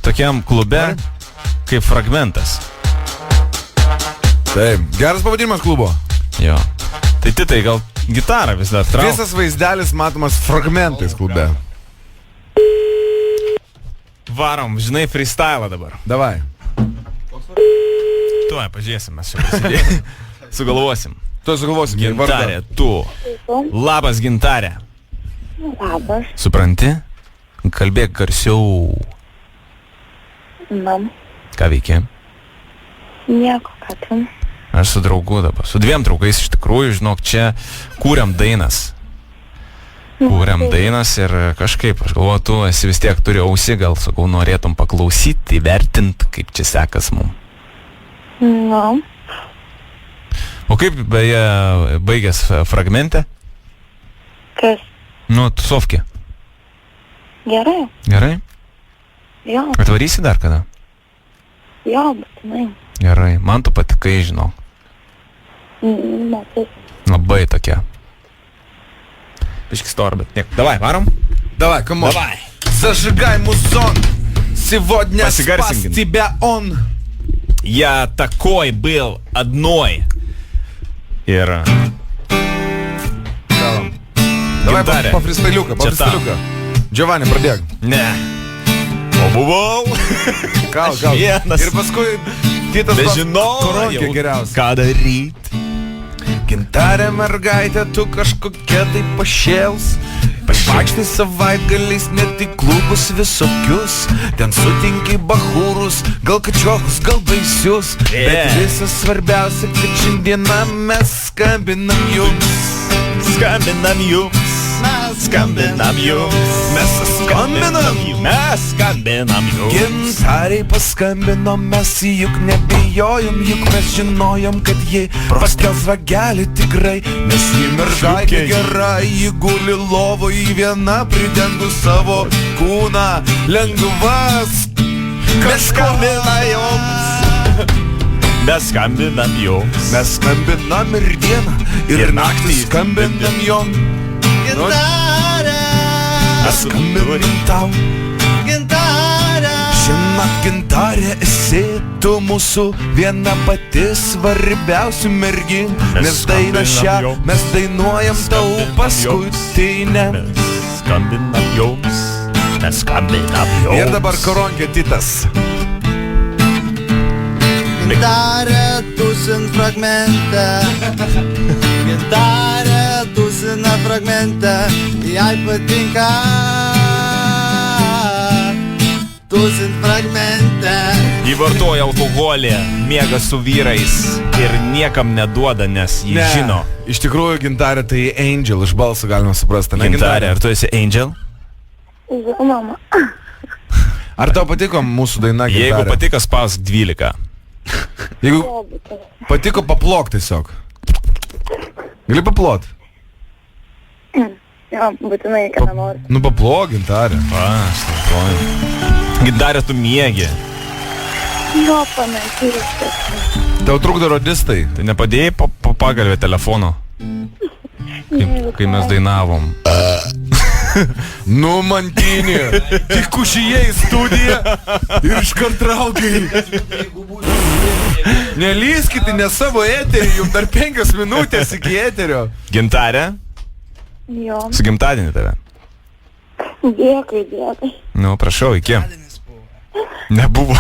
tokiam klube kaip Fragmentas. Taip, geras pavadinimas klubo. Jo. Tai Titai, gal gitarą vis dar trauk? Visas vaizdelis matomas Fragmentais klube. Varom, žinai, freestyle dabar. Davai. Tuoj, pažiūrėsim, mes čia prasidėjai. Sugalvosim. Tu sugalvosim. Gintarė, tu. Labas, Gintarė. Labas. Supranti? Kalbėk garsiau. Mam. Ką veiki? Nieko, ką tu. Aš su draugu dabar. Su 2 draugais iš tikrųjų, žinok, čia kūriam dainas. Kūriam dainas ir kažkaip, aš galvoju, tu esi vis tiek turi ausį, gal, sakau, norėtum paklausyti, vertint, kaip čia sekas mum. Nu. O kaip, beje, baigęs Fragmente? Kas? Nu, tusovkė. Gerai. Gerai? Jo, Atvarysi dar kada? jo, būtinai. Gerai, man tu patikai, žinau. Matai. Labai tokia. Biški stor, bet niek. Davai, varom? Давай, come on. Давай. Зажигай музон. Сегодня спас Посигарсинген. тебя он. Я такой был одной. Ir... Давай Gintarė. po freestaliuką, po Čia tau. freestaliuką. Giovanni, pradėk. Ne. O buvau. Gal. vienas. Ir paskui kitas Nežinau. koronkė geriausia. Ką daryt? Gintarė mergaitė, tu kažkokia tai pašėls. Vaikštai savaitgaliais net į klubus visokius. Ten sutinki bachūrus, gal kačiokus, gal baisius. Bet visas svarbiausia, kad šiandieną mes skambinam jums. Skambinam jums. Skambinam jums. Mes skambinam. Mes skambinam jums. Gintariai paskambinom, mes juk nebijojom, juk mes žinojom, kad ji paskels vagelį tikrai. Nes ji mergaitė gera, ji guli lovoj viena, pridengus savo kūną lengvas. Mes skambinam jums. Mes skambinam jums. Mes skambinam ir dieną, ir naktį skambinam jom. Gintarė. Mes skambinam tau. Šiandien Gintarė esi tu mūsų viena pati svarbiausių mergin. Nes dainą šią mes dainuojam tau paskutinę. Mes skambinam jums. Mes skambinam jums. Ir dabar koronkė Titas. Gintarė tusin Fragmente. Gintarė tusina Fragmente. Jai patinka tusin Fragmente. Ji vartoja alkoholį, miega su vyrais ir niekam neduoda, nes ji žino. Iš tikrųjų Gintarė tai Angel, iš balso galima suprasti. Gintarė, ar tu esi Angel? Žinoma. Ar tau patiko mūsų daina, Gintarė? Jeigu patiko, spausk 12. Jeigu Jo, būtinai. patiko, paplok tiesiog. Gali paplot? Jo, būtinai, ką nenori. Nu paplok, Gintarė. Aš nežinau. Gintarė, tu miegi. Jo, panašiai viskas. Tau trukdo rodistai. Tai nepadėjai pagalvę telefono, kai mes dainavom. Nu, mantinė. Tik užėjai į studiją ir iškart traukai. Nelyskite, ne savo eterį, jums dar 5 minutės iki eterio. Gintarė, Jo. su gimtadienį tave. Dėkui. Nu, prašau, iki. Nebuvo.